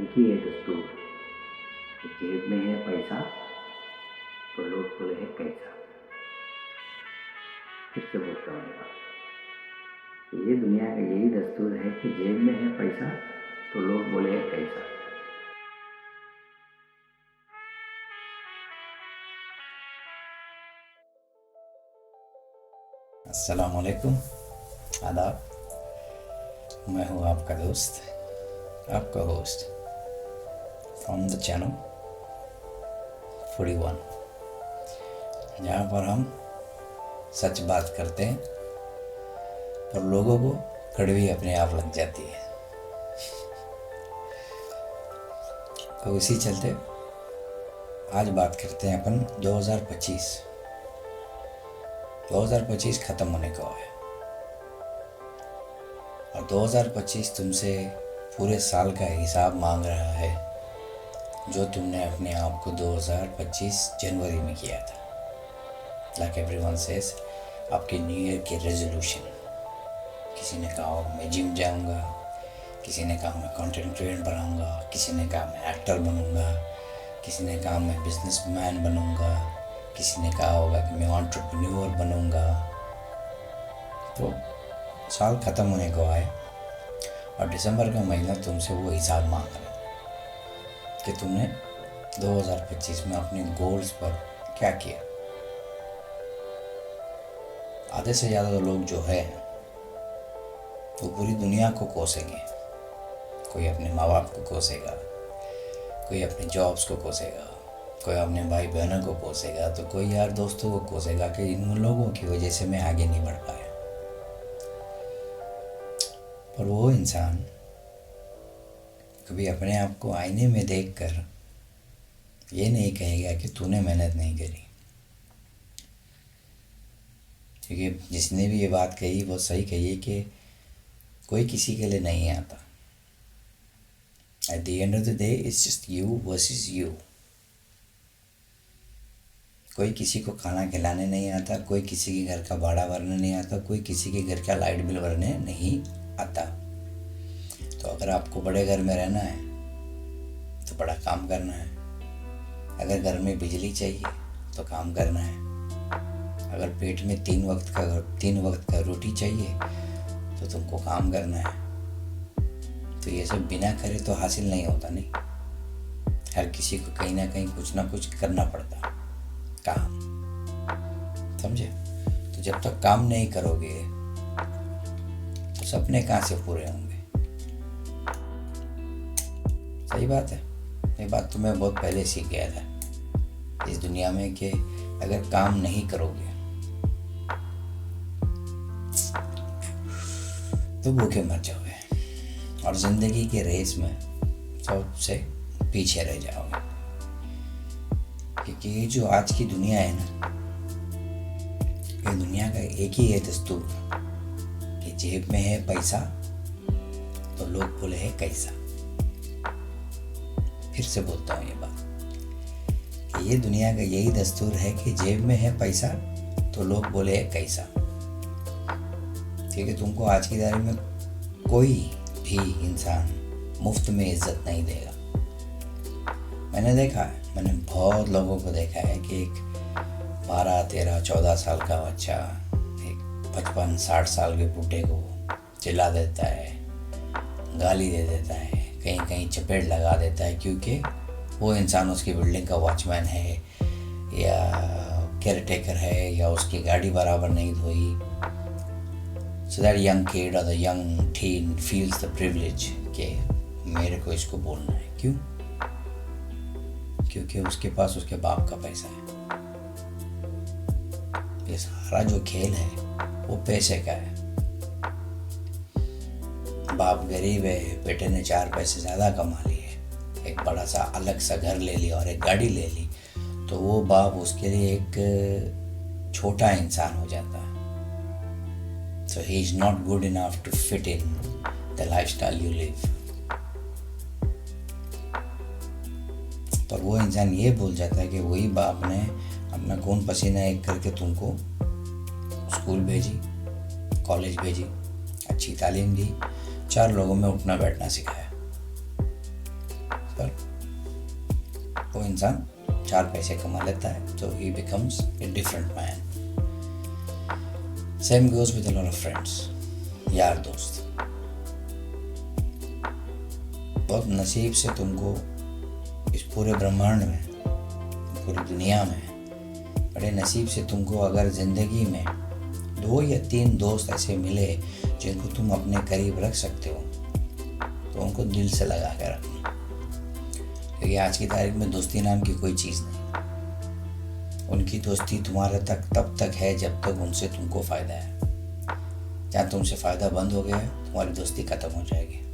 एक ही है दस्तूर कि जेब में है पैसा तो लोग बोले है कैसा। फिर से बोलता हूँ ये बात, ये दुनिया का यही दस्तूर है कि जेब में है पैसा तो लोग बोले है कैसा। अस्सलाम वालेकुम, आदाब। मैं हूँ आपका दोस्त, आपका होस्ट फ्रॉम द चैनल 41, जहाँ पर हम सच बात करते हैं और लोगों को कड़वी अपने आप लग जाती है। तो इसी चलते आज बात करते हैं अपन 2025 ख़त्म होने को है और 2025 तुमसे पूरे साल का हिसाब मांग रहा है जो तुमने अपने आप को 2025 जनवरी में किया था। लाइक एवरीवन सेज, आपके न्यू ईयर के रेजोल्यूशन। किसी ने कहा मैं जिम जाऊंगा, किसी ने कहा मैं कंटेंट क्रिएटर बनाऊंगा, किसी ने कहा मैं एक्टर बनूंगा, किसी ने कहा मैं बिजनेसमैन बनूंगा, किसी ने कहा होगा कि मैं एंटरप्रेन्योर बनूंगा। तो साल ख़त्म होने को आए और दिसंबर का महीना तुमसे वो हिसाब मांग रहा है कि तुमने 2025 में अपने गोल्स पर क्या किया। आधे से ज़्यादा तो लोग जो है वो पूरी दुनिया को कोसेंगे। कोई अपने माँ बाप को कोसेगा, कोई अपने जॉब्स को कोसेगा, कोई अपने भाई बहनों को कोसेगा, तो कोई यार दोस्तों को कोसेगा कि इन लोगों की वजह से मैं आगे नहीं बढ़ पाया। पर वो इंसान कभी अपने आप को आईने में देखकर ये नहीं कहेगा कि तूने मेहनत नहीं करी, क्योंकि जिसने भी ये बात कही वो सही कही है कि कोई किसी के लिए नहीं आता। At the end of the day it's just you versus you. कोई किसी को खाना खिलाने नहीं आता, कोई किसी के घर का भाड़ा भरने नहीं आता, कोई किसी के घर का लाइट बिल भरने नहीं आता। तो अगर आपको बड़े घर में रहना है तो बड़ा काम करना है। अगर घर में बिजली चाहिए तो काम करना है। अगर पेट में तीन वक्त का रोटी चाहिए तो तुमको काम करना है। तो ये सब बिना करे तो हासिल नहीं होता। नहीं, हर किसी को कहीं ना कुछ करना पड़ता काम, समझे। तो जब तक काम नहीं करोगे तो सपने कहाँ से पूरे होंगे। सही बात है। ये बात तो मैं बहुत पहले सीख गया था इस दुनिया में कि अगर काम नहीं करोगे तो भूखे मर जाओगे और जिंदगी के रेस में सबसे पीछे रह जाओगे। क्योंकि ये जो आज की दुनिया है ना, ये दुनिया का एक ही है दस्तूर कि जेब में है पैसा तो लोग बोले है कैसा। फिर से बोलता हूँ ये बात कि ये दुनिया का यही दस्तूर है कि जेब में है पैसा तो लोग बोले है कैसा। क्योंकि तुमको आज की तारीख में कोई भी इंसान मुफ्त में इज्जत नहीं देगा। मैंने देखा है, मैंने बहुत लोगों को देखा है कि एक 12, 13, 14 साल का बच्चा एक 55, 60 साल के बूढ़े को चिल्ला देता है, गाली दे देता है, कहीं कहीं चपेट लगा देता है, क्योंकि वो इंसान उसकी बिल्डिंग का वॉचमैन है या केयर टेकर है या उसकी गाड़ी बराबर नहीं धोई। So that young kid or the young teen feels the privilege कि मेरे को इसको बोलना है। क्यों? क्योंकि उसके पास उसके बाप का पैसा है। ये सारा जो खेल है वो पैसे का है। बाप गरीब है, बेटे ने 4 पैसे ज़्यादा कमा लिए, एक बड़ा सा अलग सा घर ले लिया और एक गाड़ी ले ली, तो वो बाप उसके लिए एक छोटा इंसान हो जाता है। So he is not good enough to fit in the lifestyle you live. पर वो इंसान ये भूल जाता है कि वही बाप ने अपना खून पसीना एक करके तुमको स्कूल भेजी, कॉलेज भेजी, अच्छी तालीम दी, 4 लोगों में उठना बैठना सिखाया। वो इंसान 4 पैसे कमा लेता है, तो ही becomes a different man. Same goes with a lot of friends, यार दोस्त। बहुत नसीब से तुमको इस पूरे ब्रह्मांड में, पूरी दुनिया में, बड़े नसीब से तुमको अगर ज़िंदगी में 2 या 3 दोस्त ऐसे मिले जिनको तुम अपने करीब रख सकते हो, तो उनको दिल से लगा कर रखना, क्योंकि आज की तारीख में दोस्ती नाम की कोई चीज़ नहीं। उनकी दोस्ती तुम्हारे तक तब तक है जब तक उनसे तुमको फ़ायदा है। जहाँ तुमसे फ़ायदा बंद हो गया है, तुम्हारी दोस्ती ख़त्म हो जाएगी।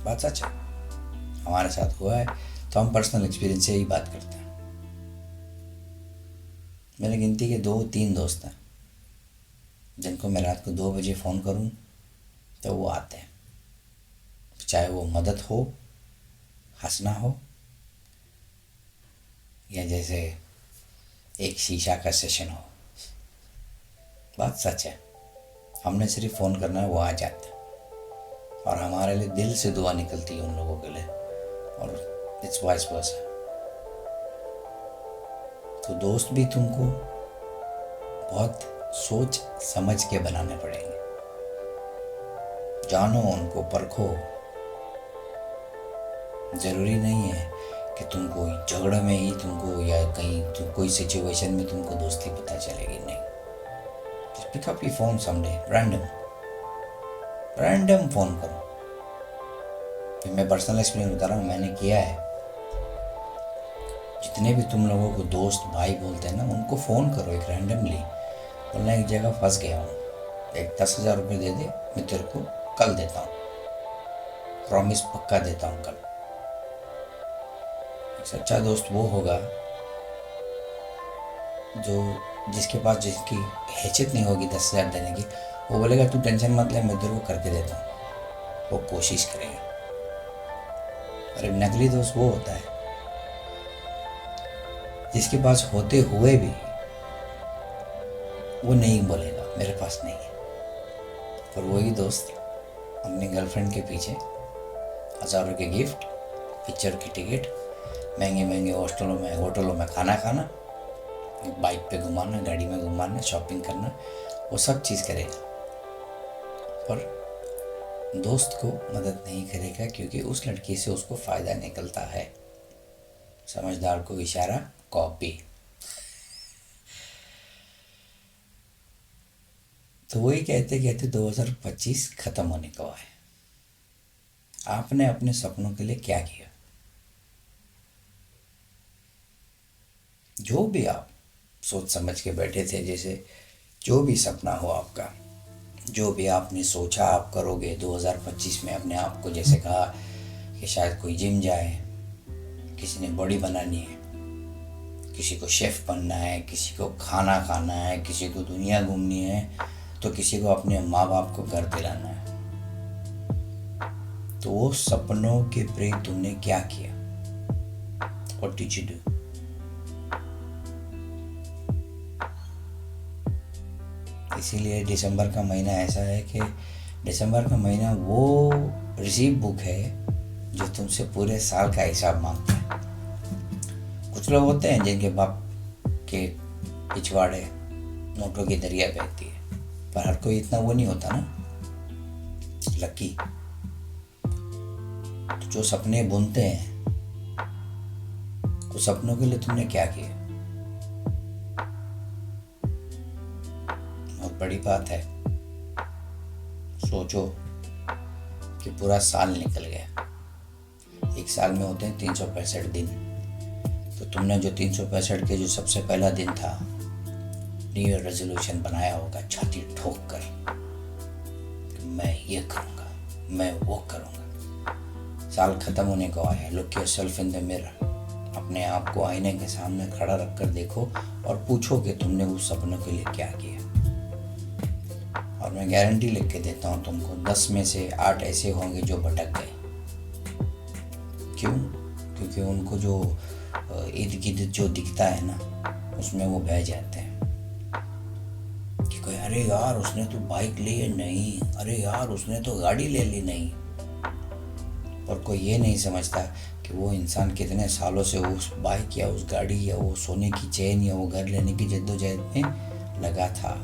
बात सच है, हमारे साथ हुआ है, तो हम पर्सनल एक्सपीरियंस से ही बात करते हैं। मेरे गिनती के 2-3 दोस्त हैं जिनको मैं रात को 2 बजे फ़ोन करूं तो वो आते हैं, चाहे वो मदद हो, हंसना हो, या जैसे एक शीशा का सेशन हो। बात सच है, हमने सिर्फ फ़ोन करना है, वो आ जाते हैं, और हमारे लिए दिल से दुआ निकलती है उन लोगों के लिए, और इट्स वाइस वर्सा। तो दोस्त भी तुमको बहुत सोच समझ के बनाने पड़ेंगे। जानो उनको, परखो। ज़रूरी नहीं है कि तुम कोई झगड़े में ही तुमको, या कहीं कोई सिचुएशन में तुमको दोस्ती पता चलेगी, नहीं। Just pick up your phone someday, random phone करो। फिर मैं पर्सनल एक्सपीरियंस बता रहा हूँ, मैंने किया है। जितने भी तुम लोगों को दोस्त भाई बोलते हैं ना, उनको फ़ोन करो एक रैंडमली, बोलना एक जगह फंस गया हूँ, एक 10,000 रुपये दे दे, मैं तेरे को कल देता हूँ, प्रॉमिस पक्का देता हूँ कल। एक सच्चा दोस्त वो होगा जो जिसके पास जिसकी हैसियत नहीं होगी 10,000 देने की, वो बोलेगा तू टेंशन मत ले, मैं तेरे को करके देता हूँ, वो कोशिश करेगा। अरे नकली दोस्त वो होता है जिसके पास होते हुए भी वो नहीं बोलेगा मेरे पास नहीं है, पर वही दोस्त अपनी गर्लफ्रेंड के पीछे हज़ारों के गिफ्ट, पिक्चर की टिकट, महंगे महंगे होटलों में खाना खाना, बाइक पे घुमाना, गाड़ी में घुमाना, शॉपिंग करना, वो सब चीज़ करेगा, पर दोस्त को मदद नहीं करेगा, क्योंकि उस लड़की से उसको फ़ायदा निकलता है। समझदार को इशारा कॉपी। तो वही कहते कहते 2025 ख़त्म होने को है। आपने अपने सपनों के लिए क्या किया? जो भी आप सोच समझ के बैठे थे, जैसे जो भी सपना हो आपका, जो भी आपने सोचा आप करोगे 2025 में, अपने आप को जैसे कहा कि शायद कोई जिम जाए, किसी ने बॉडी बनानी है, किसी को शेफ़ बनना है, किसी को खाना खाना है, किसी को दुनिया घूमनी है, तो किसी को अपने माँ बाप को घर दिलाना है। तो वो सपनों के प्रति तुमने क्या किया? What did you do? इसीलिए दिसंबर का महीना ऐसा है कि दिसंबर का महीना वो रिसीव बुक है जो तुमसे पूरे साल का हिसाब मांगता है। कुछ लोग होते हैं जिनके बाप के पिछवाड़े नोटों की दरिया बहती है, पर हर कोई इतना वो नहीं होता ना, लकी। तो जो सपने बुनते हैं, उस सपनों के लिए तुमने क्या किया? बहुत बड़ी बात है। सोचो कि पूरा साल निकल गया, एक साल में होते हैं 365 दिन, तो तुमने जो 365 के जो सबसे पहला दिन था, न्यू ईयर रेजोल्यूशन बनाया होगा छाती ठोक कर कि मैं ये करूँगा, मैं वो करूँगा। साल ख़त्म होने को आया। Look yourself in the mirror, अपने आप को आईने के सामने खड़ा रखकर देखो और पूछो कि तुमने उस सपनों के लिए क्या किया। और मैं गारंटी लिख के देता हूँ तुमको, 10 में से 8 ऐसे होंगे जो भटक गए। क्यों? क्योंकि उनको जो इर्द गिर्द जो दिखता है ना, उसमें वो बह जाते हैं कि कोई, अरे यार उसने तो बाइक ली है, नहीं, अरे यार उसने तो गाड़ी ले ली, नहीं। और कोई ये नहीं समझता कि वो इंसान कितने सालों से उस बाइक या उस गाड़ी या वो सोने की चेन या वो घर लेने की जद्दोजहद में लगा था।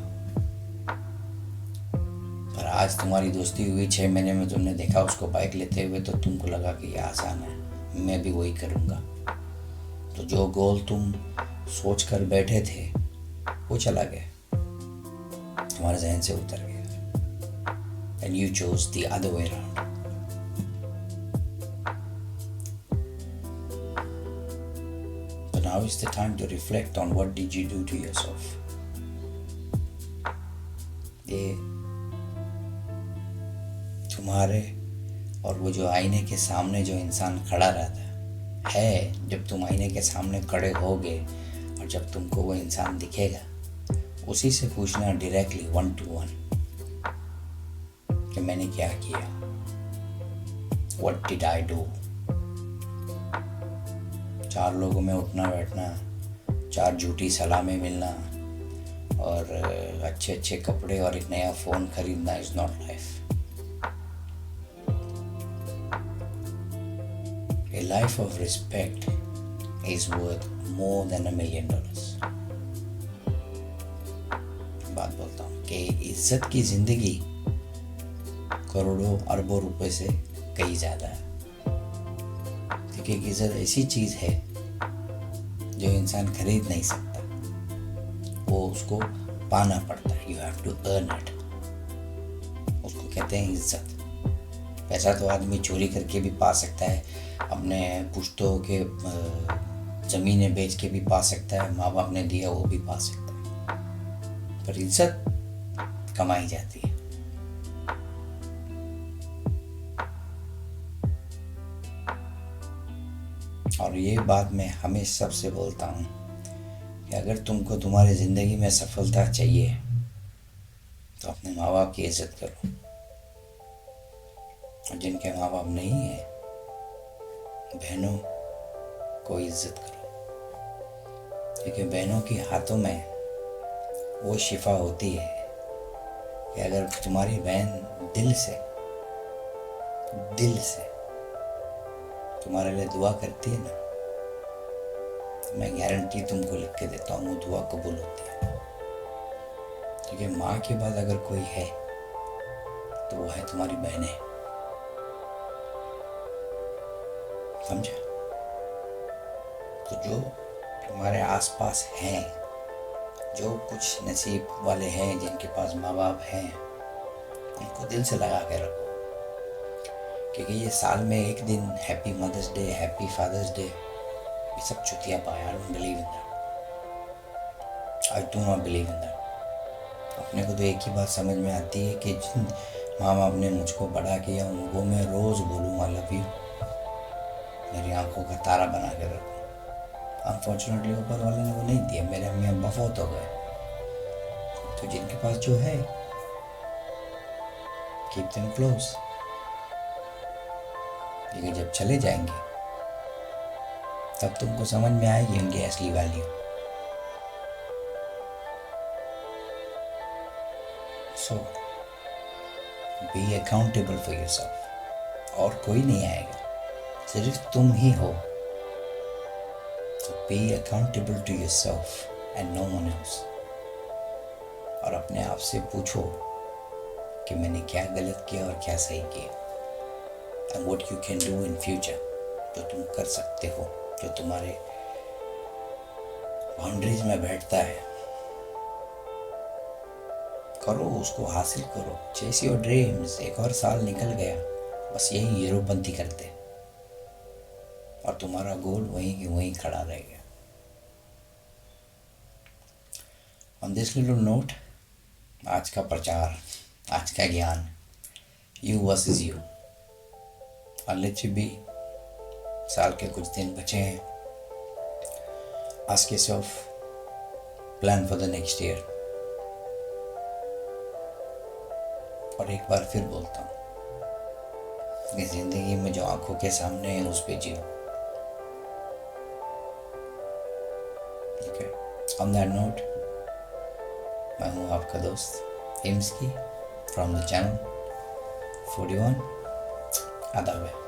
पर आज तुम्हारी दोस्ती हुई, 6 महीने में तुमने देखा उसको बाइक लेते हुए, तो तुमको लगा कि ये आसान है, मैं भी वही करूँगा। तो जो गोल तुम सोच कर बैठे थे वो चला गया, तुम्हारे जहन से उतर गया, and you chose the other way around. So now is the time to reflect on what did you do to yourself. ये तुम्हारे और वो जो आईने के सामने जो इंसान खड़ा रहता है, जब तुम आईने के सामने खड़े होगे और जब तुमको वो इंसान दिखेगा, उसी से पूछना डायरेक्टली 1 to 1 कि मैंने क्या किया, What did I do? 4 लोगों में उठना बैठना, 4 झूठी सलामें मिलना और अच्छे अच्छे कपड़े और एक नया फ़ोन खरीदना is not life. A life of respect is worth more than $1 million. बात बोलता हूँ कि इज्जत की ज़िंदगी करोड़ों अरबों रुपए से कहीं ज़्यादा है, क्योंकि इज्जत ऐसी चीज़ है जो इंसान खरीद नहीं सकता, वो उसको पाना पड़ता है। You have to earn it, उसको कहते हैं इज्जत। पैसा तो आदमी चोरी करके भी पा सकता है, अपने पुश्तों के ज़मीनें बेच के भी पा सकता है, माँ बाप ने दिया वो भी पा सकता है, पर इज्जत कमाई जाती है। और ये बात मैं हमेशा सबसे बोलता हूँ कि अगर तुमको तुम्हारी ज़िंदगी में सफलता चाहिए तो अपने माँ बाप की इज्जत करो, और जिनके माँ बाप नहीं है, बहनों को इज्जत करो, क्योंकि बहनों के हाथों में वो शिफा होती है कि अगर तुम्हारी बहन दिल से तुम्हारे लिए दुआ करती है ना, तो मैं गारंटी तुमको लिख के देता हूँ वो दुआ कबूल होती है। क्योंकि माँ के बाद अगर कोई है तो वो है तुम्हारी बहनें, समझा? तो जो तुम्हारे आसपास हैं, जो कुछ नसीब वाले हैं जिनके पास माँ बाप हैं, इनको दिल से लगा के रखो, क्योंकि ये साल में एक दिन happy mother's day, happy father's day, ये सब चुतिया पाया। I don't believe in that, I do not believe in that. अपने को तो एक ही बात समझ में आती है कि जिन माँ बाप ने मुझको बड़ा किया उनको मैं रोज़ बोलूँ आई लव यू, मेरी आंखों का तारा बना के रखूँ। अनफॉर्चुनेटली ऊपर वाले ने वो नहीं दिया, मेरे अम्मी अब्बा फौत हो गए। तो जिनके पास जो है कीप देम क्लोज, लेकिन जब चले जाएंगे तब तुमको समझ में आएगी उनकी असली value. So be accountable for yourself, और कोई नहीं आएगा, सिर्फ तुम ही हो। So be accountable to yourself and no one else, और अपने आप से पूछो कि मैंने क्या गलत किया और क्या सही किया, and what you can do in future, जो तुम कर सकते हो, जो तुम्हारे बाउंड्रीज में बैठता है, करो, उसको हासिल करो। Chase your dreams. एक और साल निकल गया, बस यही हीरोपंती करते और तुम्हारा गोल वहीं की वहीं खड़ा रह गया। ऑन दिस लिटिल नोट, आज का प्रचार, आज का ज्ञान, यू वर्सेस यू, और लेट्स बी, साल के कुछ दिन बचे हैं। Ask yourself, plan for the next year. और एक बार फिर बोलता हूँ कि जिंदगी में जो आंखों के सामने है उस पे जियो। ओके, ऑन दैट नोट, मैं हूँ आपका दोस्त हिम्सकी फ्रॉम द चैनल 41। आदाब है।